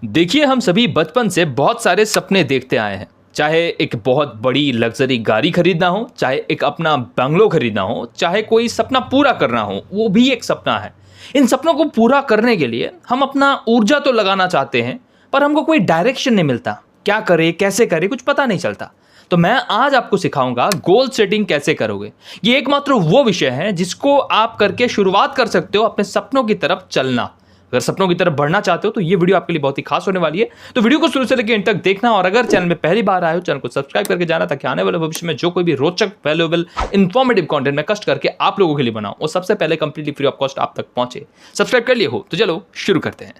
देखिए, हम सभी बचपन से बहुत सारे सपने देखते आए हैं। चाहे एक बहुत बड़ी लग्जरी गाड़ी खरीदना हो, चाहे एक अपना बंगलो खरीदना हो, चाहे कोई सपना पूरा करना हो, वो भी एक सपना है। इन सपनों को पूरा करने के लिए हम अपना ऊर्जा तो लगाना चाहते हैं, पर हमको कोई डायरेक्शन नहीं मिलता। क्या करें, कैसे करें, कुछ पता नहीं चलता। तो मैं आज आपको सिखाऊंगा गोल सेटिंग कैसे करोगे। ये एकमात्र वो विषय है जिसको आप करके शुरुआत कर सकते हो अपने सपनों की तरफ चलना। अगर सपनों की तरफ बढ़ना चाहते हो तो ये वीडियो आपके लिए बहुत ही खास होने वाली है। तो वीडियो को शुरू से लेकर अंत तक देखना, और अगर चैनल में पहली बार आए हो चैनल को सब्सक्राइब करके जाना, ताकि आने वाले भविष्य में जो कोई भी रोचक, वैल्यूएबल, इंफॉर्मेटिव कंटेंट मैं कष्ट करके आप लोगों के लिए बनाऊं, वो सबसे पहले कंप्लीटली फ्री ऑफ कॉस्ट आप तक पहुंचे। सब्सक्राइब कर लिए हो तो चलो शुरू करते हैं।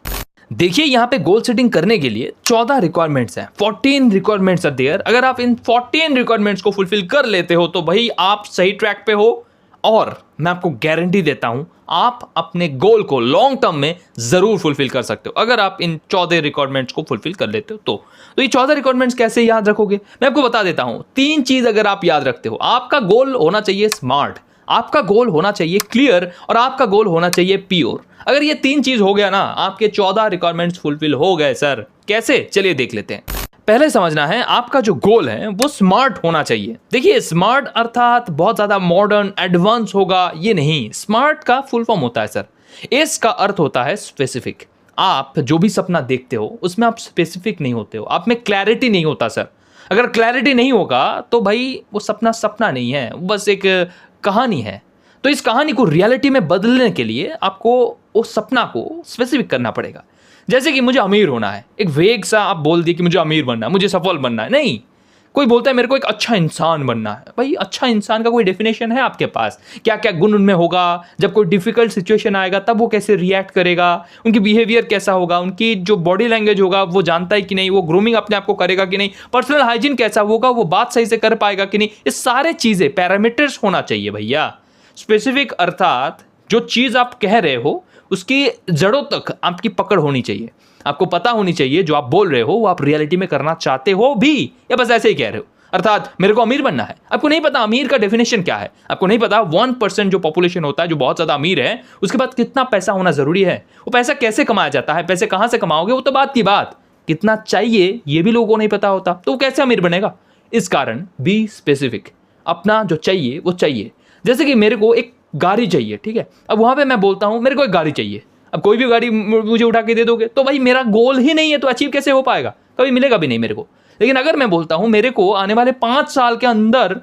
देखिए, यहाँ पे गोल सेटिंग करने के लिए 14 रिक्वायरमेंट्स हैं, 14 रिक्वायरमेंट्स आर देयर। अगर आप इन 14 रिक्वायरमेंट्स को फुलफिल कर लेते हो तो भाई आप सही ट्रैक पे हो, और मैं आपको गारंटी देता हूं आप अपने गोल को लॉन्ग टर्म में जरूर फुलफिल कर सकते हो, अगर आप इन 14 रिक्वायरमेंट्स को फुलफिल कर लेते हो तो ये 14 रिक्वायरमेंट्स कैसे याद रखोगे, मैं आपको बता देता हूं। 3 चीज अगर आप याद रखते हो, आपका गोल होना चाहिए स्मार्ट, आपका गोल होना चाहिए क्लियर, और आपका गोल होना चाहिए प्योर। अगर ये 3 चीज हो गया ना, आपके 14 रिक्वायरमेंट्स फुलफिल हो गए। सर कैसे, चलिए देख लेते हैं। पहले समझना है आपका जो गोल है वो स्मार्ट होना चाहिए। देखिए, स्मार्ट अर्थात बहुत ज्यादा मॉडर्न एडवांस होगा, ये नहीं। स्मार्ट का फुल फॉर्म होता है सर, एस का अर्थ होता है स्पेसिफिक। आप जो भी सपना देखते हो उसमें आप स्पेसिफिक नहीं होते हो, आप में क्लैरिटी नहीं होता सर। अगर क्लैरिटी नहीं होगा तो भाई वो सपना सपना नहीं है, बस एक कहानी है। तो इस कहानी को रियलिटी में बदलने के लिए आपको उस सपना को स्पेसिफिक करना पड़ेगा। जैसे कि मुझे अमीर होना है, एक वेग सा आप बोल दिए कि मुझे अमीर बनना है, मुझे सफल बनना है। नहीं, कोई बोलता है मेरे को एक अच्छा इंसान बनना है। भाई अच्छा इंसान का कोई डेफिनेशन है आपके पास? क्या क्या गुण उनमें होगा, जब कोई डिफिकल्ट सिचुएशन आएगा तब वो कैसे रिएक्ट करेगा, उनकी बिहेवियर कैसा होगा, उनकी जो बॉडी लैंग्वेज होगा वो जानता है कि नहीं, वो ग्रूमिंग अपने आप को करेगा कि नहीं, पर्सनल हाइजीन कैसा होगा, वो बात सही से कर पाएगा कि नहीं। ये सारे चीजें पैरामीटर्स होना चाहिए भैया। स्पेसिफिक अर्थात जो चीज आप कह रहे हो उसकी जड़ों तक आपकी पकड़ होनी चाहिए। आपको पता होनी चाहिए जो आप बोल रहे हो वो आप रियलिटी में करना चाहते हो भी, या बस ऐसे ही कह रहे हो। अर्थात मेरे को अमीर बनना है, आपको नहीं पता अमीर का डेफिनेशन क्या है, आपको नहीं पता 1% जो पॉपुलेशन होता है जो बहुत ज्यादा अमीर है, उसके बाद कितना पैसा होना जरूरी है, वो पैसा कैसे कमाया जाता है, पैसे कहां से कमाओगे वो तो बात की बात, कितना चाहिए ये भी लोगों को नहीं पता होता, तो वो कैसे अमीर बनेगा। इस कारण बी स्पेसिफिक, अपना जो चाहिए वो चाहिए। जैसे कि मेरे को एक गाड़ी चाहिए, ठीक है, अब वहां पे मैं बोलता हूं मेरे को एक गाड़ी चाहिए। अब कोई भी गाड़ी मुझे उठा के दे दोगे तो भाई मेरा गोल ही नहीं है, तो अचीव कैसे हो पाएगा, कभी मिलेगा भी नहीं मेरे को। लेकिन अगर मैं बोलता हूं मेरे को आने वाले 5 साल के अंदर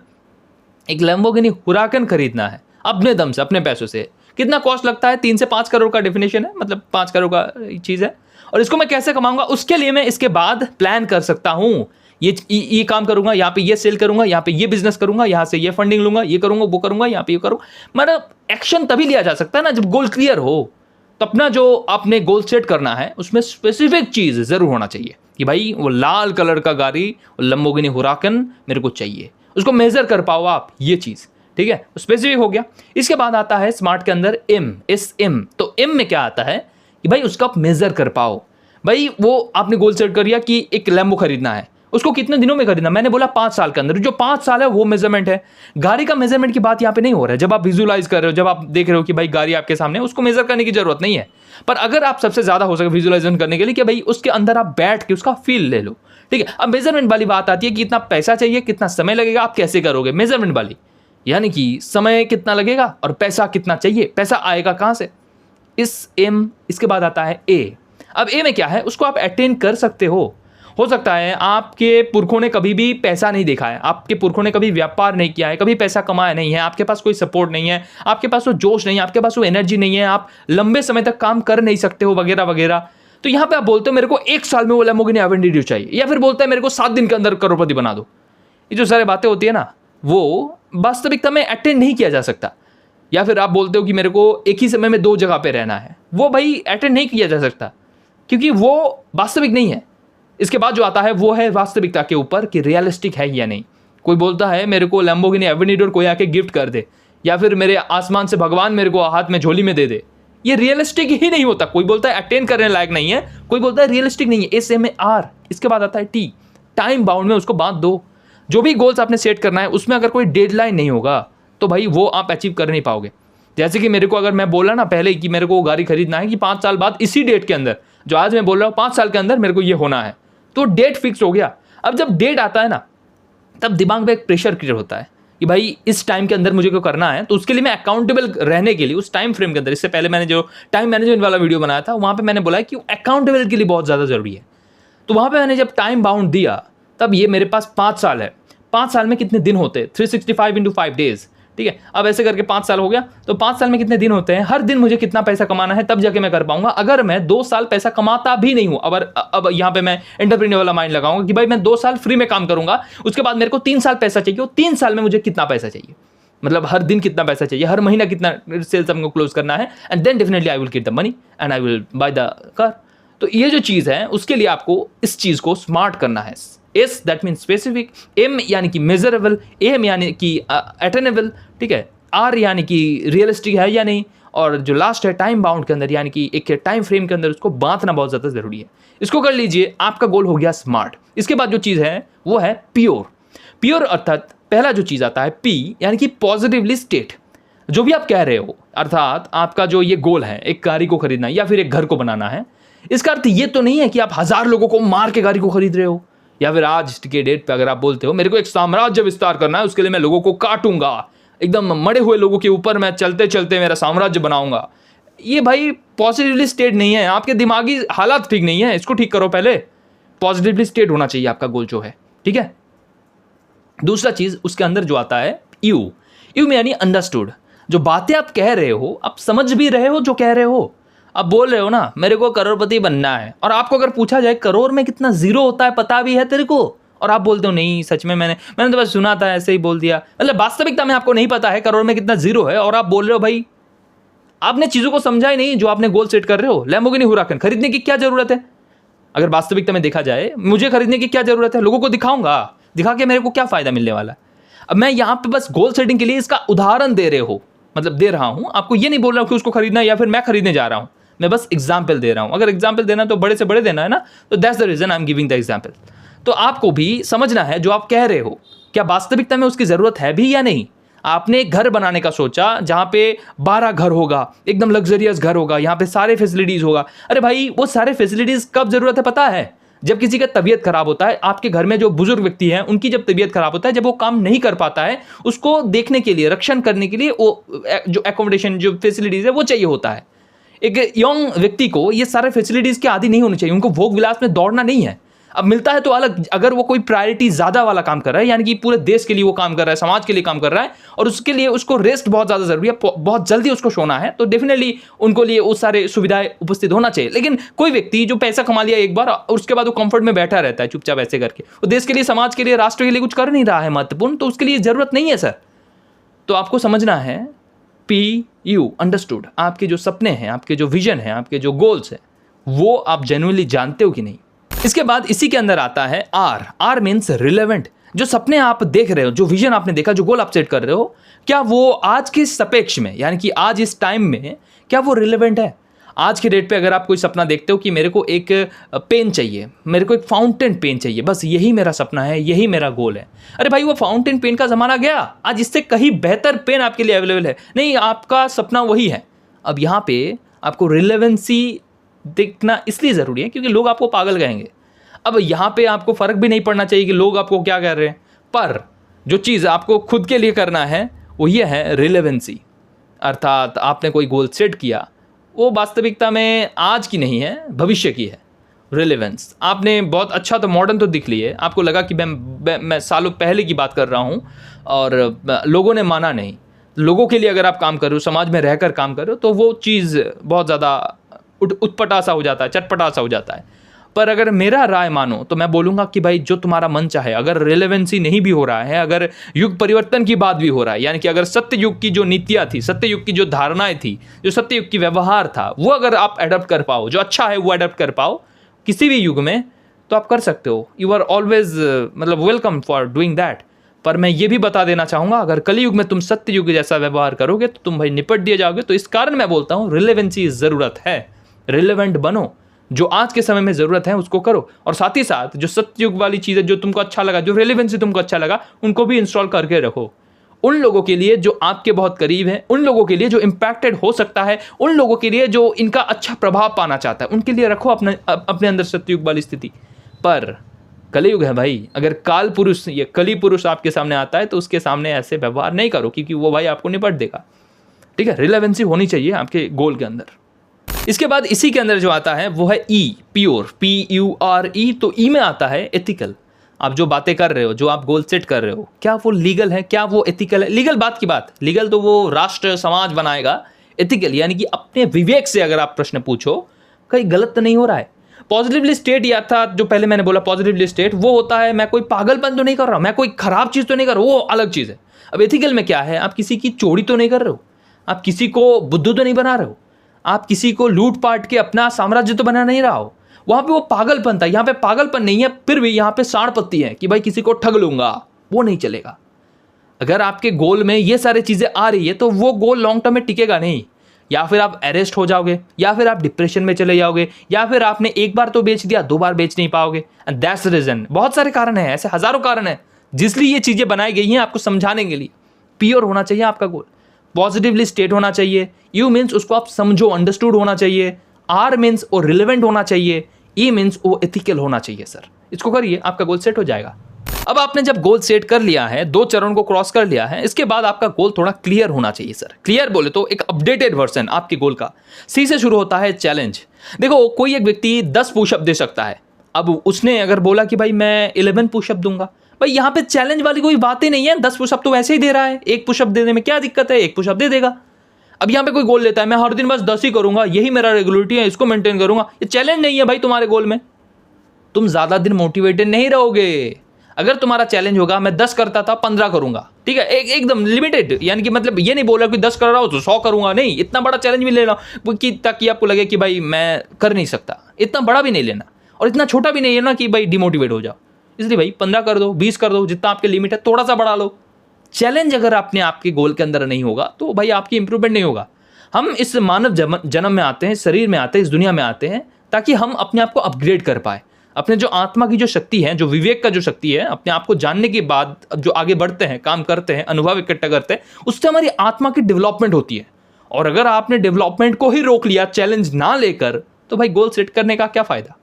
एक लैम्बोर्गिनी हुराकन खरीदना है, अपने दम से, अपने पैसों से, कितना कॉस्ट लगता है, 3 से 5 करोड़ का डेफिनेशन है, मतलब 5 करोड़ का चीज है, और इसको मैं कैसे कमाऊंगा, उसके लिए मैं इसके बाद प्लान कर सकता हूं। ये काम करूंगा, यहाँ पे ये सेल करूंगा, यहाँ पे ये बिजनेस करूंगा, यहाँ से ये फंडिंग लूंगा, ये करूंगा, वो करूंगा, यहाँ पे ये करूंगा। मतलब एक्शन तभी लिया जा सकता है ना जब गोल क्लियर हो। तो अपना जो आपने गोल सेट करना है उसमें स्पेसिफिक चीज जरूर होना चाहिए कि भाई वो लाल कलर का गाड़ी, लैम्बोर्गिनी हुराकन मेरे को चाहिए, उसको मेजर कर पाओ आप, ये चीज, ठीक है, स्पेसिफिक हो गया। इसके बाद आता है स्मार्ट के अंदर एम, एम। तो एम में क्या आता है कि भाई उसका आप मेजर कर पाओ। भाई वो आपने गोल सेट कर दिया कि एक लैम्बो खरीदना है, उसको कितने दिनों में खरीदना, मैंने बोला 5 साल के अंदर। जो 5 साल है वो मेजरमेंट है। गाड़ी का मेजरमेंट की बात यहाँ पे नहीं हो रहा है। जब आप विजुअलाइज कर रहे हो, जब आप देख रहे हो कि भाई गाड़ी आपके सामने, उसको मेजर करने की जरूरत नहीं है। पर अगर आप सबसे ज्यादा हो सके विजुअलाइजेशन करने के लिए कि भाई उसके अंदर आप बैठ के उसका फील ले लो, ठीक है। अब मेजरमेंट वाली बात आती है कि कितना पैसा चाहिए, कितना समय लगेगा, आप कैसे करोगे मेजरमेंट वाली, यानी कि समय कितना लगेगा और पैसा कितना चाहिए, पैसा आएगा कहां से, इस एम। इसके बाद आता है ए। अब ए में क्या है, उसको आप अटेन कर सकते हो सकता है आपके पुरखों ने कभी भी पैसा नहीं देखा है, आपके पुरखों ने कभी व्यापार नहीं किया है, कभी पैसा कमाया नहीं है, आपके पास कोई सपोर्ट नहीं है, आपके पास वो जोश नहीं है, आपके पास वो एनर्जी नहीं है, आप लंबे समय तक काम कर नहीं सकते हो, वगैरह वगैरह। तो यहाँ पे आप बोलते हो मेरे को 1 साल में वो लैम्बोर्गिनी एवेंटिड्यू चाहिए, या फिर बोलता है मेरे को 7 दिन के अंदर करोड़पति बना दो। ये जो सारी बातें होती है ना, वो वास्तविकता में अटेंड नहीं किया जा सकता। या फिर आप बोलते हो कि मेरे को एक ही समय में 2 जगह पे रहना है, वो भाई अटेंड नहीं किया जा सकता, क्योंकि वो वास्तविक नहीं है। इसके बाद जो आता है वो है वास्तविकता के ऊपर कि रियलिस्टिक है या नहीं। कोई बोलता है मेरे को लैम्बोर्गिनी एवेंटिड्यू कोई आके गिफ्ट कर दे, या फिर मेरे आसमान से भगवान मेरे को हाथ में झोली में दे दे, ये रियलिस्टिक ही नहीं होता। कोई बोलता है अटेन करने लायक नहीं है, कोई बोलता है रियलिस्टिक नहीं है, एस में आर। इसके बाद आता है टी, टाइम बाउंड में उसको बांध दो। जो भी गोल्स आपने सेट करना है उसमें अगर कोई डेडलाइन नहीं होगा तो भाई वो आप अचीव कर नहीं पाओगे। जैसे कि मेरे को अगर मैं बोला ना पहले कि मेरे को गाड़ी खरीदना है कि 5 साल बाद इसी डेट के अंदर, जो आज मैं बोल रहा हूँ 5 साल के अंदर मेरे को ये होना है, तो डेट फिक्स हो गया। अब जब डेट आता है ना, तब दिमाग में एक प्रेशर क्रिएट होता है कि भाई इस टाइम के अंदर मुझे क्यों करना है, तो उसके लिए मैं अकाउंटेबल रहने के लिए उस टाइम फ्रेम के अंदर, इससे पहले मैंने जो टाइम मैनेजमेंट वाला वीडियो बनाया था वहाँ पे मैंने बोला कि अकाउंटेबल के लिए बहुत ज़्यादा ज़रूरी है। तो वहाँ पे मैंने जब टाइम बाउंड दिया, तब ये मेरे पास 5 साल है। 5 साल में कितने दिन होते हैं? 365 इंटू 5 डेज, ठीक है। अब ऐसे करके 5 साल हो गया, तो 5 साल में कितने दिन होते हैं, हर दिन मुझे कितना पैसा कमाना है, तब जाके मैं कर पाऊंगा। अगर मैं 2 साल पैसा कमाता भी नहीं हूं, अब यहाँ पे मैं एंटरप्रेन्योर वाला माइंड लगाऊंगा कि भाई मैं 2 साल फ्री में काम करूंगा, उसके बाद मेरे को 3 साल पैसा चाहिए, 3 साल में मुझे कितना पैसा चाहिए, मतलब हर दिन कितना पैसा चाहिए, हर महीना कितना सेल्स हमको क्लोज करना है, and then definitely I will get the money and I will buy the car. तो ये जो चीज़ है, उसके लिए आपको इस चीज़ को स्मार्ट करना है। S that mean specific, M यानी कि मेजरेबल, एम यानी कि अटेनेबल, ठीक है, आर यानी कि रियलिस्टिक है या नहीं, और जो लास्ट है टाइम बाउंड के अंदर, यानी कि एक टाइम फ्रेम के अंदर उसको बांटना बहुत ज़्यादा ज़रूरी है। इसको कर लीजिए, आपका गोल हो गया स्मार्ट। इसके बाद जो चीज़ है वो है प्योर। प्योर अर्थात पहला जो चीज़ आता है पी, यानी कि पॉजिटिवली स्टेट। जो भी आप कह रहे हो, अर्थात आपका जो ये गोल है, एक गाड़ी को खरीदना या फिर एक घर को बनाना है, इसका अर्थ ये तो नहीं है कि आप 1000 लोगों को मार के गाड़ी को खरीद रहे हो, या फिर आज के डेट पे अगर आप बोलते हो मेरे को एक साम्राज्य विस्तार करना है, उसके लिए मैं लोगों को काटूंगा, एकदम मरे हुए लोगों के ऊपर मैं चलते चलते मेरा साम्राज्य बनाऊंगा। ये भाई पॉजिटिवली स्टेट नहीं है, आपके दिमागी हालात ठीक नहीं है, इसको ठीक करो पहले। पॉजिटिवली स्टेट होना चाहिए आपका गोल जो है, ठीक है। दूसरा चीज उसके अंदर जो आता है यू, यू में यानी अंडरस्टूड। जो बातें आप कह रहे हो, आप समझ भी रहे हो जो कह रहे हो। आप बोल रहे हो ना मेरे को करोड़पति बनना है, और आपको अगर पूछा जाए करोड़ में कितना जीरो होता है पता भी है तेरे को, और आप बोलते हो नहीं सच में मैंने तो बस सुना था, ऐसे ही बोल दिया। मतलब वास्तविकता में आपको नहीं पता है करोड़ में कितना जीरो है, और आप बोल रहे हो भाई आपने चीज़ों को समझा ही नहीं जो आपने गोल सेट कर रहे हो। लैम्बोर्गिनी हुराकन खरीदने की क्या जरूरत है? अगर वास्तविकता में देखा जाए, मुझे खरीदने की क्या जरूरत है? लोगों को दिखाऊंगा, दिखा के मेरे को क्या फायदा मिलने वाला है? अब मैं यहाँ पे बस गोल सेटिंग के लिए इसका उदाहरण दे रहा हूँ, आपको ये नहीं बोल रहा हूँ कि उसको खरीदना है या फिर मैं खरीदने जा रहा हूँ, मैं बस एग्जाम्पल दे रहा हूँ। अगर एग्जाम्पल देना तो बड़े से बड़े देना है ना, तो that's the reason I am giving the example. तो आपको भी समझना है जो आप कह रहे हो क्या वास्तविकता में उसकी जरूरत है भी या नहीं। आपने एक घर बनाने का सोचा जहां पे 12 घर होगा, एकदम लग्जरियस घर होगा, यहाँ पे सारे फैसिलिटीज होगा। अरे भाई वो सारे फैसिलिटीज कब जरूरत है पता है? जब किसी का तबीयत खराब होता है, आपके घर में जो बुजुर्ग व्यक्ति हैं उनकी जब तबीयत खराब होता है, जब वो काम नहीं कर पाता है, उसको देखने के लिए, रक्षण करने के लिए वो जो एकोमोडेशन, जो फैसिलिटीज है वो चाहिए होता है। एक यंग व्यक्ति को ये सारे फैसिलिटीज के आदी नहीं होने चाहिए, उनको भोग विलास में दौड़ना नहीं है। अब मिलता है तो अलग, अगर वो कोई प्रायोरिटी ज्यादा वाला काम कर रहा है, यानी कि पूरे देश के लिए वो काम कर रहा है, समाज के लिए काम कर रहा है, और उसके लिए उसको रेस्ट बहुत ज्यादा जरूरी है, बहुत जल्दी उसको सोना है, तो डेफिनेटली उनको लिए वो सारे सुविधाएं उपस्थित होना चाहिए। लेकिन कोई व्यक्ति जो पैसा कमा लिया एक बार और उसके बाद वो कंफर्ट में बैठा रहता है चुपचाप ऐसे करके, वो देश के लिए, समाज के लिए, राष्ट्र के लिए कुछ कर नहीं रहा है महत्वपूर्ण, तो उसके लिए जरूरत नहीं है सर। तो आपको समझना है PU अंडरस्टूड। आपके जो सपने हैं, आपके जो विजन है, आपके जो गोल्स हैं, वो आप जेन्युइनली जानते हो कि नहीं। इसके बाद इसी के अंदर आता है R मीन्स रिलेवेंट। जो सपने आप देख रहे हो, जो विजन आपने देखा, जो गोल आप सेट कर रहे हो, क्या वो आज के सापेक्ष में, यानी कि आज इस टाइम में क्या वो रिलेवेंट है? आज के डेट पे अगर आप कोई सपना देखते हो कि मेरे को एक पेन चाहिए, मेरे को एक फाउंटेन पेन चाहिए, बस यही मेरा सपना है, यही मेरा गोल है। अरे भाई वो फाउंटेन पेन का ज़माना गया, आज इससे कहीं बेहतर पेन आपके लिए अवेलेबल है। नहीं, आपका सपना वही है। अब यहाँ पे आपको रिलेवेंसी देखना इसलिए ज़रूरी है क्योंकि लोग आपको पागल कहेंगे। अब यहाँ पे आपको फ़र्क भी नहीं पड़ना चाहिए कि लोग आपको क्या कह रहे हैं, पर जो चीज़ आपको खुद के लिए करना है वो ये है रिलेवेंसी। अर्थात आपने कोई गोल सेट किया, वो वास्तविकता में आज की नहीं है, भविष्य की है। रिलेवेंस, आपने बहुत अच्छा तो मॉडर्न तो दिख लिए, आपको लगा कि मैं सालों पहले की बात कर रहा हूँ और लोगों ने माना नहीं। लोगों के लिए अगर आप काम कर रहे हो, समाज में रहकर काम कर रहे हो, तो वो चीज़ बहुत ज़्यादा उत्पटा सा हो जाता है, चटपटा सा हो जाता है। पर अगर मेरा राय मानो तो मैं बोलूँगा कि भाई जो तुम्हारा मन चाहे, अगर रिलेवेंसी नहीं भी हो रहा है, अगर युग परिवर्तन की बात भी हो रहा है, यानी कि अगर सत्य युग की जो नीतियाँ थी, सत्य युग की जो धारणाएं थी, जो सत्य युग की व्यवहार था, वो अगर आप एडप्ट कर पाओ, जो अच्छा है वो एडप्ट कर पाओ किसी भी युग में, तो आप कर सकते हो। यू आर ऑलवेज मतलब वेलकम फॉर डूइंग दैट। पर मैं ये भी बता देना चाहूँगा, अगर कलयुग में तुम सत्य युग जैसा व्यवहार करोगे तो तुम भाई निपट दिए जाओगे। तो इस कारण मैं बोलता हूँ रिलेवेंसी ज़रूरत है, रिलेवेंट बनो, जो आज के समय में ज़रूरत है उसको करो, और साथ ही साथ जो सत्ययुग वाली चीज़ है, जो तुमको अच्छा लगा, जो रेलेवेंसी तुमको अच्छा लगा, उनको भी इंस्टॉल करके रखो। उन लोगों के लिए जो आपके बहुत करीब हैं, उन लोगों के लिए जो इम्पैक्टेड हो सकता है, उन लोगों के लिए जो इनका अच्छा प्रभाव पाना चाहता है, उनके लिए रखो अपने अंदर सत्ययुग वाली स्थिति। पर कलयुग है भाई, अगर काल पुरुष या कली पुरुष आपके सामने आता है तो उसके सामने ऐसे व्यवहार नहीं करो, क्योंकि वो भाई आपको निपट देगा। ठीक है, रिलेवेंसी होनी चाहिए आपके गोल के अंदर। इसके बाद इसी के अंदर जो आता है वो है ई, प्योर, PURE। तो ई में आता है एथिकल। आप जो बातें कर रहे हो, जो आप गोल सेट कर रहे हो, क्या वो लीगल है, क्या वो एथिकल है? लीगल बात की बात, लीगल तो वो राष्ट्र समाज बनाएगा। एथिकल यानी कि अपने विवेक से अगर आप प्रश्न पूछो कहीं गलत तो नहीं हो रहा है। पॉजिटिवली स्टेट, या था जो पहले मैंने बोला पॉजिटिवली स्टेट, वो होता है मैं कोई पागलपन तो नहीं कर रहा, मैं कोई खराब चीज़ तो नहीं कर रहा, वो अलग चीज़ है। अब एथिकल में क्या है, आप किसी की चोरी तो नहीं कर रहे हो, आप किसी को बुद्धू तो नहीं बना रहे हो, आप किसी को लूट पाट के अपना साम्राज्य तो बना नहीं रहा हो। वहां पे वो पागलपन था, यहाँ पे पागलपन नहीं है, फिर भी यहाँ पे सांड पत्ती है कि भाई किसी को ठग लूंगा, वो नहीं चलेगा। अगर आपके गोल में ये सारी चीजें आ रही है तो वो गोल लॉन्ग टर्म में टिकेगा नहीं। या फिर आप अरेस्ट हो जाओगे, या फिर आप डिप्रेशन में चले जाओगे, या फिर आपने एक बार तो बेच दिया, 2 बार बेच नहीं पाओगे। एंड दैट्स रीजन, बहुत सारे कारण हैं, ऐसे हजारों कारण हैं जिसलिए ये चीजें बनाई गई हैं आपको समझाने के लिए। प्योर होना चाहिए आपका गोल, पॉजिटिवली स्टेट होना चाहिए। यू मीन्स उसको आप समझो, अंडरस्टूड होना चाहिए। आर मीन्स वो रिलेवेंट होना चाहिए। ई मीन्स वो एथिकल होना चाहिए। सर इसको करिए, आपका गोल सेट हो जाएगा। अब आपने जब गोल सेट कर लिया है, 2 चरण को क्रॉस कर लिया है, इसके बाद आपका गोल थोड़ा क्लियर होना चाहिए। सर क्लियर बोले तो एक अपडेटेड वर्जन आपके गोल का। सी से शुरू होता है चैलेंज। देखो, कोई एक व्यक्ति 10 पुशअप दे सकता है। अब उसने अगर बोला कि भाई मैं 11 पुशअप दूंगा, भाई यहाँ पे चैलेंज वाली कोई बात ही नहीं है। 10 पुशअप तो वैसे ही दे रहा है, 1 पुशअप देने में क्या दिक्कत है, 1 पुशअप दे देगा। अब यहाँ पे कोई गोल लेता है मैं हर दिन बस 10 ही करूंगा, यही मेरा रेगुलरिटी है, इसको मेंटेन करूंगा, ये चैलेंज नहीं है भाई तुम्हारे गोल में। तुम ज्यादा दिन मोटिवेटेड नहीं रहोगे। अगर तुम्हारा चैलेंज होगा मैं 10 करता था 15 करूंगा, ठीक है, एकदम लिमिटेड, यानी कि मतलब ये नहीं बोला कि 10 कर रहा हो तो 100 करूंगा, नहीं, इतना बड़ा चैलेंज भी लेना कि ताकि आपको लगे कि भाई मैं कर नहीं सकता। इतना बड़ा भी नहीं लेना और इतना छोटा भी नहीं लेना कि भाई डिमोटिवेट हो जाओ। इसलिए भाई 15 कर दो, 20 कर दो, जितना आपके लिमिट है थोड़ा सा बढ़ा लो। चैलेंज अगर आपके गोल के अंदर नहीं होगा तो भाई आपकी इंप्रूवमेंट नहीं होगा। हम इस मानव जन्म में आते हैं, शरीर में आते हैं, इस दुनिया में आते हैं ताकि हम अपने आप को अपग्रेड कर पाए। अपने जो आत्मा की जो शक्ति है, जो विवेक का जो शक्ति है, अपने आप को जानने के बाद अब जो आगे बढ़ते हैं, काम करते हैं, अनुभव इकट्ठा करते हैं, उससे हमारी आत्मा की डेवलपमेंट होती है। और अगर आपने डेवलपमेंट को ही रोक लिया चैलेंज ना लेकर, तो भाई गोल सेट करने का क्या फायदा।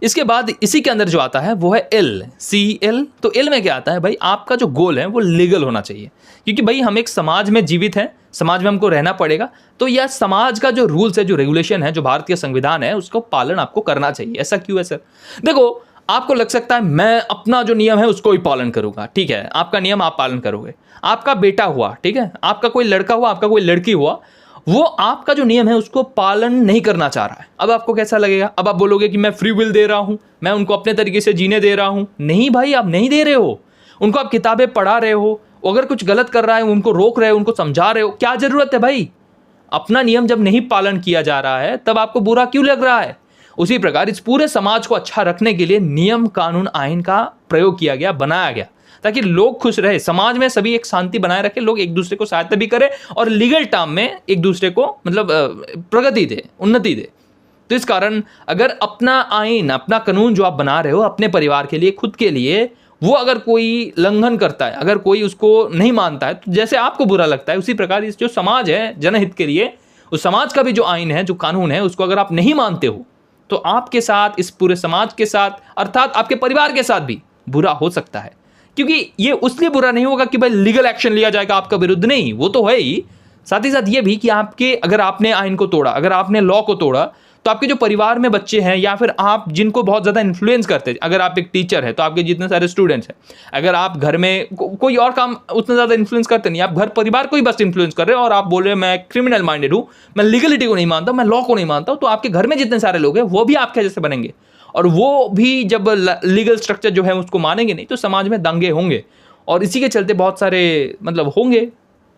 इसके बाद इसी के अंदर जो आता है वो है एल, CL। तो एल में क्या आता है भाई, आपका जो गोल है वो लीगल होना चाहिए, क्योंकि भाई हम एक समाज में जीवित हैं, समाज में हमको रहना पड़ेगा। तो यह समाज का जो रूल्स है, जो रेगुलेशन है, जो भारतीय संविधान है, उसको पालन आपको करना चाहिए। ऐसा क्यों है सर? देखो, आपको लग सकता है मैं अपना जो नियम है उसको ही पालन करूंगा, ठीक है, आपका नियम आप पालन करोगे। आपका बेटा हुआ, ठीक है, आपका कोई लड़का हुआ, आपका कोई लड़की हुआ, वो आपका जो नियम है उसको पालन नहीं करना चाह रहा है। अब आपको कैसा लगेगा? अब आप बोलोगे कि मैं फ्री विल दे रहा हूं, मैं उनको अपने तरीके से जीने दे रहा हूं। नहीं भाई, आप नहीं दे रहे हो। उनको आप किताबें पढ़ा रहे हो, अगर कुछ गलत कर रहा है उनको रोक रहे हो, उनको समझा रहे हो। क्या जरूरत है भाई? अपना नियम जब नहीं पालन किया जा रहा है तब आपको बुरा क्यों लग रहा है? उसी प्रकार इस पूरे समाज को अच्छा रखने के लिए नियम, कानून, आईन का प्रयोग किया गया, बनाया गया, ताकि लोग खुश रहे, समाज में सभी एक शांति बनाए रखे, लोग एक दूसरे को सहायता भी करें और लीगल टर्म में एक दूसरे को मतलब प्रगति दे, उन्नति दे। तो इस कारण अगर अपना आईन, अपना कानून जो आप बना रहे हो अपने परिवार के लिए, खुद के लिए, वो अगर कोई लंघन करता है, अगर कोई उसको नहीं मानता है, तो जैसे आपको बुरा लगता है, उसी प्रकार इस जो समाज है जनहित के लिए, उस समाज का भी जो आईन है, जो कानून है, उसको अगर आप नहीं मानते हो तो आपके साथ, इस पूरे समाज के साथ, अर्थात आपके परिवार के साथ भी बुरा हो सकता है। क्योंकि ये उसलिए बुरा नहीं होगा कि भाई लीगल एक्शन लिया जाएगा आपका विरुद्ध, नहीं, वो तो है ही। साथ ही साथ ये भी कि आपके, अगर आपने आईन को तोड़ा, अगर आपने लॉ को तोड़ा, तो आपके जो परिवार में बच्चे हैं या फिर आप जिनको बहुत ज़्यादा इन्फ्लुएंस करते हैं, अगर आप एक टीचर है तो आपके जितने सारे स्टूडेंट्स हैं, अगर आप घर में कोई और काम उतना ज़्यादा इन्फ्लुएंस करते नहीं, आप घर परिवार को ही बस इन्फ्लुएंस कर रहे हो और आप बोल रहे हैं मैं क्रिमिनल माइंडेड हूँ, मैं लीगलिटी को नहीं मानता, मैं लॉ को नहीं मानता हूँ, तो आपके घर में जितने सारे लोग हैं वो भी आपके जैसे बनेंगे। और वो भी जब लीगल स्ट्रक्चर जो है उसको मानेंगे नहीं तो समाज में दंगे होंगे, और इसी के चलते बहुत सारे मतलब होंगे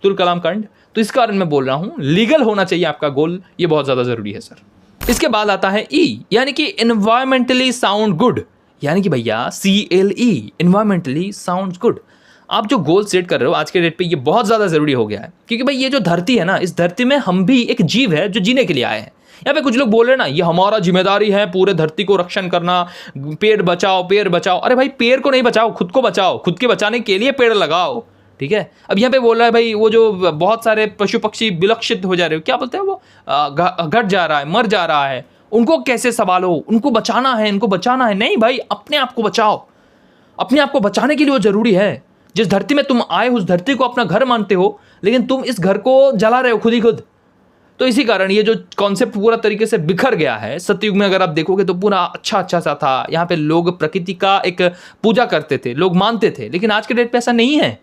तुलकलाम कांड। तो इस कारण मैं बोल रहा हूँ लीगल होना चाहिए आपका गोल, ये बहुत ज़्यादा ज़रूरी है सर। इसके बाद आता है ई, यानी कि एनवायरमेंटली साउंड गुड, यानी कि भैया CLE, एनवायरमेंटली साउंड गुड। आप जो गोल सेट कर रहे हो आज के डेट पे, ये बहुत ज़्यादा ज़रूरी हो गया है, क्योंकि भाई ये जो धरती है ना, इस धरती में हम भी एक जीव है जो जीने के लिए आए हैं। यहाँ पे कुछ लोग बोल रहे हैं ना, ये हमारा जिम्मेदारी है पूरे धरती को रक्षण करना, पेड़ बचाओ, पेड़ बचाओ। अरे भाई, पेड़ को नहीं बचाओ, खुद को बचाओ, खुद के बचाने के लिए पेड़ लगाओ, ठीक है। अब यहाँ पे बोल रहा है भाई वो जो बहुत सारे पशु पक्षी विलक्षित हो जा रहे हो, क्या बोलते हैं वो, घट जा रहा है, मर जा रहा है, उनको कैसे संभालो, उनको बचाना है, इनको बचाना है। नहीं भाई, अपने आप को बचाओ। अपने आप को बचाने के लिए वो जरूरी है। जिस धरती में तुम आए उस धरती को अपना घर मानते हो, लेकिन तुम इस घर को जला रहे हो खुद ही खुद। तो इसी कारण ये जो कॉन्सेप्ट पूरा तरीके से बिखर गया है। सतयुग में अगर आप देखोगे तो पूरा अच्छा सा था, यहाँ पे लोग प्रकृति का एक पूजा करते थे, लोग मानते थे, लेकिन आज के डेट पे ऐसा नहीं है।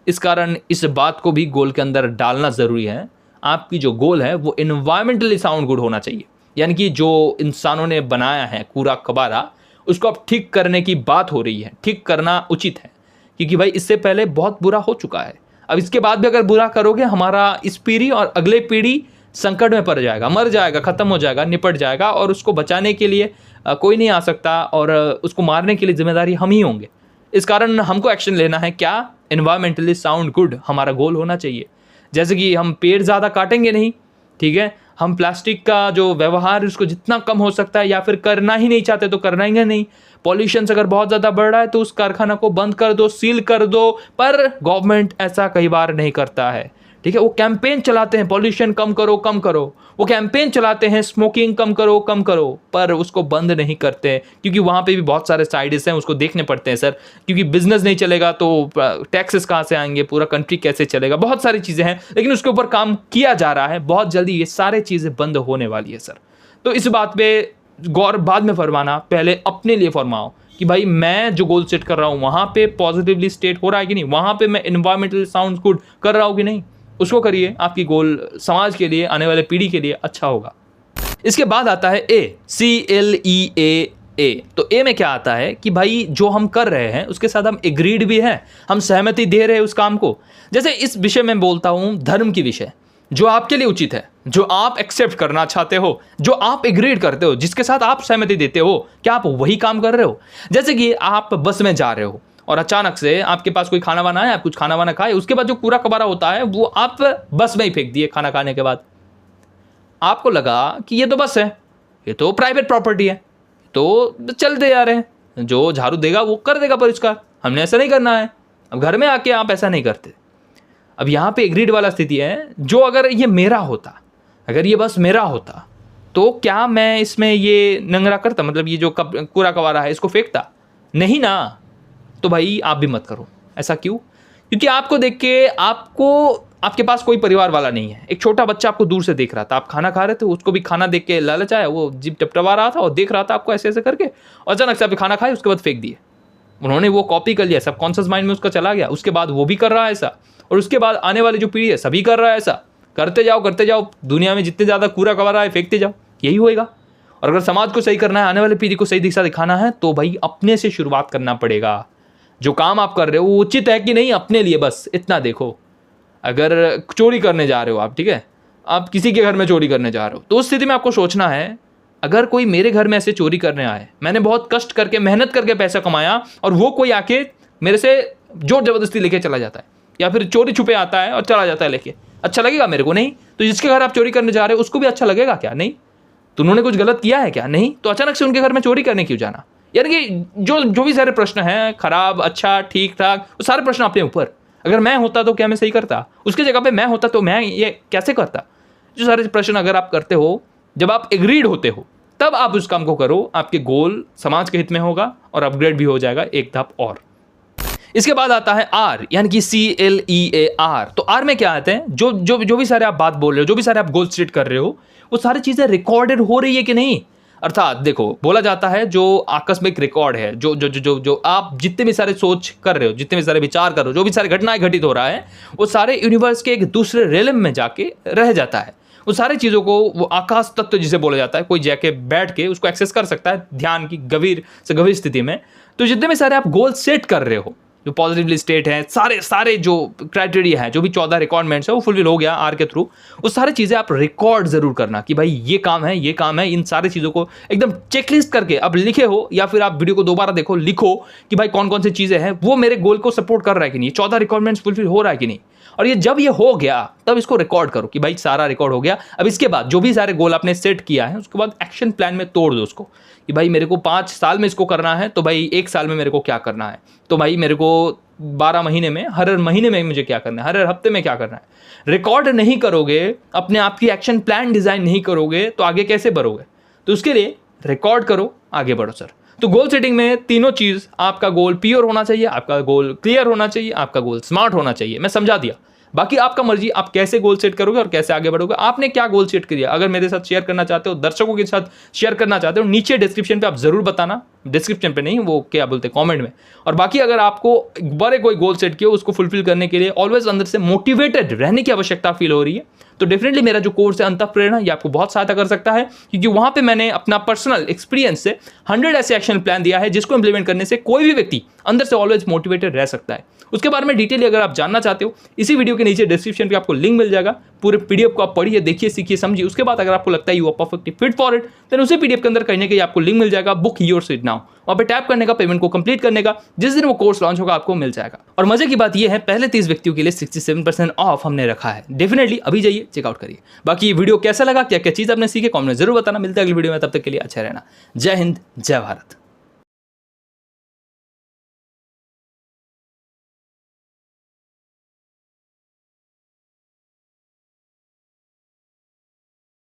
इस कारण इस बात को भी गोल के अंदर डालना जरूरी है। आपकी जो गोल है वो इन्वायरमेंटली साउंड गुड होना चाहिए, यानी कि जो इंसानों ने बनाया है कूड़ा कबाड़ा, उसको अब ठीक करने की बात हो रही है। ठीक करना उचित है, क्योंकि भाई इससे पहले बहुत बुरा हो चुका है। अब इसके बाद भी अगर बुरा करोगे, हमारा इस पीढ़ी और अगले पीढ़ी संकट में पड़ जाएगा, मर जाएगा, खत्म हो जाएगा, निपट जाएगा, और उसको बचाने के लिए कोई नहीं आ सकता, और उसको मारने के लिए जिम्मेदारी हम ही होंगे। इस कारण हमको एक्शन लेना है। क्या? एनवायरमेंटली साउंड गुड हमारा गोल होना चाहिए। जैसे कि हम पेड़ ज़्यादा काटेंगे नहीं, ठीक है, हम प्लास्टिक का जो व्यवहार उसको जितना कम हो सकता है, या फिर करना ही नहीं चाहते तो करना ही नहीं। पॉल्यूशन अगर बहुत ज़्यादा बढ़ रहा है तो उस कारखाना को बंद कर दो, सील कर दो। पर गवर्नमेंट ऐसा कई बार नहीं करता है, ठीक है। वो कैंपेन चलाते हैं पॉल्यूशन कम करो कम करो, वो कैंपेन चलाते हैं स्मोकिंग कम करो कम करो, पर उसको बंद नहीं करते, क्योंकि वहाँ पे भी बहुत सारे साइड्स हैं, उसको देखने पड़ते हैं सर। क्योंकि बिजनेस नहीं चलेगा तो टैक्सेस कहाँ से आएंगे, पूरा कंट्री कैसे चलेगा, बहुत सारी चीज़ें हैं, लेकिन उसके ऊपर काम किया जा रहा है। बहुत जल्दी ये सारी चीज़ें बंद होने वाली है सर। तो इस बात पे गौर बाद में फरमाना, पहले अपने लिए फरमाओ कि भाई मैं जो गोल सेट कर रहा हूँ वहाँ पे पॉजिटिवली स्टेट हो रहा है कि नहीं, वहाँ पे मैं एनवायरमेंटल साउंड गुड कर रहा हूँ कि नहीं, उसको करिए। आपकी गोल समाज के लिए, आने वाले पीढ़ी के लिए अच्छा होगा। इसके बाद आता है ए, CLEA। तो ए में क्या आता है कि भाई जो हम कर रहे हैं उसके साथ हम एग्रीड भी हैं, हम सहमति दे रहे हैं उस काम को। जैसे इस विषय में बोलता हूँ, धर्म की विषय, जो आपके लिए उचित है, जो आप एक्सेप्ट करना चाहते हो, जो आप एग्रीड करते हो, जिसके साथ आप सहमति देते हो, क्या आप वही काम कर रहे हो? जैसे कि आप बस में जा रहे हो और अचानक से आपके पास कोई खाना वाना है, आप कुछ खाना वाना खाए, उसके बाद जो कूड़ा कबाड़ा होता है वो आप बस में ही फेंक दिए। खाना खाने के बाद आपको लगा कि ये तो बस है, ये तो प्राइवेट प्रॉपर्टी है, तो चलते जा रहे हैं, जो झाड़ू देगा वो कर देगा परिष्कार, हमने ऐसा नहीं करना है। अब घर में आके आप ऐसा नहीं करते। अब यहाँ पे एग्रीड वाला स्थिति है, जो अगर ये मेरा होता, अगर ये बस मेरा होता, तो क्या मैं इसमें ये नंगरा करता, मतलब ये जो कूड़ा कबाड़ा है इसको फेंकता? नहीं ना। तो भाई आप भी मत करो। ऐसा क्यों? क्योंकि आपको देख के आपके पास कोई परिवार वाला नहीं है। एक छोटा बच्चा आपको दूर से देख रहा था, आप खाना खा रहे थे, उसको भी खाना देख के लालच आया, वो जीभ टपटपा रहा था और देख रहा था आपको ऐसे ऐसे करके, और अचानक से आपने खाना खाया, उसके बाद फेंक दिए। उन्होंने वो कॉपी कर लिया, सबकॉन्शियस माइंड में उसका चला गया, उसके बाद वो भी कर रहा है ऐसा, और उसके बाद आने वाली जो पीढ़ी है सभी कर रहा है ऐसा। करते जाओ, दुनिया में जितने ज़्यादा कूड़ा कबाड़ा है फेंकते जाओ, यही होएगा। और अगर समाज को सही करना है, आने वाली पीढ़ी को सही दिशा दिखाना है, तो भाई अपने से शुरुआत करना पड़ेगा। जो काम आप कर रहे हो वो उचित है कि नहीं, अपने लिए बस इतना देखो। अगर चोरी करने जा रहे हो आप, ठीक है, आप किसी के घर में चोरी करने जा रहे हो, तो उस स्थिति में आपको सोचना है, अगर कोई मेरे घर में ऐसे चोरी करने आए, मैंने बहुत कष्ट करके मेहनत करके पैसा कमाया, और वो कोई आके मेरे से जोर जबरदस्ती लेके चला जाता है, या फिर चोरी छुपे आता है और चला जाता है लेके, अच्छा लगेगा मेरे को? नहीं। तो जिसके घर आप चोरी करने जा रहे हो उसको भी अच्छा लगेगा क्या? नहीं। तो उन्होंने कुछ गलत किया है क्या? नहीं। तो अचानक से उनके घर में चोरी करने क्यों जाना? यानी कि जो भी सारे प्रश्न हैं, खराब, अच्छा, ठीक ठाक, वो सारे प्रश्न अपने ऊपर। अगर मैं होता तो क्या मैं सही करता? उसकी जगह पे मैं होता तो मैं ये कैसे करता? जो सारे प्रश्न अगर आप करते हो, जब आप एग्रीड होते हो, तब आप उस काम को करो। आपके गोल समाज के हित में होगा और अपग्रेड भी हो जाएगा एक धाप और। इसके बाद आता है आर, यानी कि CLEAR। तो आर में क्या आते हैं? जो भी सारे आप बात बोल रहे हो, जो भी सारे आप गोल सेट कर रहे हो, वो सारी चीजें रिकॉर्डेड हो रही है कि नहीं। अर्थात देखो, बोला जाता है जो आकस्मिक रिकॉर्ड है, जो आप जितने भी सारे सोच कर रहे हो, जितने भी सारे विचार कर रहे हो, जो भी सारे घटनाएं घटित हो रहा है, वो सारे यूनिवर्स के एक दूसरे रेलम में जाके रह जाता है। वो सारी चीज़ों को वो आकाश तत्व जिसे बोला जाता है, कोई जाके बैठ के उसको एक्सेस कर सकता है ध्यान की गंभीर से गंभीर स्थिति में। तो जितने भी सारे आप गोल सेट कर रहे हो, जो पॉजिटिवली स्टेट है, सारे जो क्राइटेरिया है, जो भी 14 रिक्वायरमेंट्स है, वो फुलफिल हो गया आर के थ्रू। वो सारी चीज़ें आप रिकॉर्ड जरूर करना कि भाई ये काम है, इन सारी चीज़ों को एकदम चेकलिस्ट करके अब लिखे हो, या फिर आप वीडियो को दोबारा देखो, लिखो कि भाई कौन कौन सी चीज़ें हैं, वो मेरे गोल को सपोर्ट कर रहा है कि नहीं, 14 रिक्वायरमेंट्स फुलफिल हो रहा है कि नहीं। और ये जब ये हो गया तब इसको रिकॉर्ड करो कि भाई सारा रिकॉर्ड हो गया। अब इसके बाद जो भी सारे गोल आपने सेट किया है उसके बाद एक्शन प्लान में तोड़ दो उसको कि भाई मेरे को 5 साल में इसको करना है, तो भाई 1 साल में मेरे को क्या करना है, तो भाई मेरे को 12 महीने में, हर महीने में मुझे क्या करना है, हर हफ्ते में क्या करना है। रिकॉर्ड नहीं करोगे, अपने आप की एक्शन प्लान डिज़ाइन नहीं करोगे तो आगे कैसे बढ़ोगे। तो उसके लिए रिकॉर्ड करो, आगे बढ़ो सर। तो गोल सेटिंग में तीनों चीज़, आपका गोल प्योर होना चाहिए, आपका गोल क्लियर होना चाहिए, आपका गोल स्मार्ट होना चाहिए। मैं समझा दिया, बाकी आपका मर्जी आप कैसे गोल सेट करोगे और कैसे आगे बढ़ोगे। आपने क्या गोल सेट किया, अगर मेरे साथ शेयर करना चाहते हो, दर्शकों के साथ शेयर करना चाहते हो, नीचे डिस्क्रिप्शन पे आप जरूर बताना, डिस्क्रिप्शन पे नहीं, वो क्या बोलते हैं, कमेंट में। और बाकी अगर आपको बड़े कोई गोल सेट किया उसको फुलफिल करने के लिए ऑलवेज अंदर से मोटिवेटेड रहने की आवश्यकता फील हो रही है, तो डेफिनेटली मेरा जो कोर्स है अंतःप्रेरणा, ये आपको बहुत सहायता कर सकता है, क्योंकि वहां पे मैंने अपना पर्सनल एक्सपीरियंस से 100 ऐसे एक्शन प्लान दिया है जिसको इंप्लीमेंट करने से कोई भी व्यक्ति अंदर से ऑलवेज मोटिवेटेड रह सकता है। उसके बारे में डिटेल अगर आप जानना चाहते हो, इसी वीडियो के नीचे डिस्क्रिप्शन पे आपको लिंक मिल जाएगा। पूरे पीडीएफ को आप पढ़िए, देखिए, सीखिए, समझिए। उसके बाद अगर आपको लगता है you are perfectly fit for it, then उसी पीडीएफ के अंदर कहीं ना कहीं आपको लिंक मिल जाएगा, बुक योर सीट नाउ। वहाँ पे टैप करने का, पेमेंट को कंप्लीट करने का, जिस दिन वो कोर्स लॉन्च होगा आपको मिल जाएगा। और मजे की बात यह है, पहले 30 व्यक्तियों के लिए 67% ऑफ हमने रखा है। डेफिनेटली अभी जाइए, चेकआउट करिए। बाकी वीडियो कैसा लगा, क्या क्या चीज़ आपने सीखे, कमेंट में जरूर बताना। मिलते हैं अगली वीडियो में, तब तक के लिए अच्छा रहना। जय हिंद, जय भारत।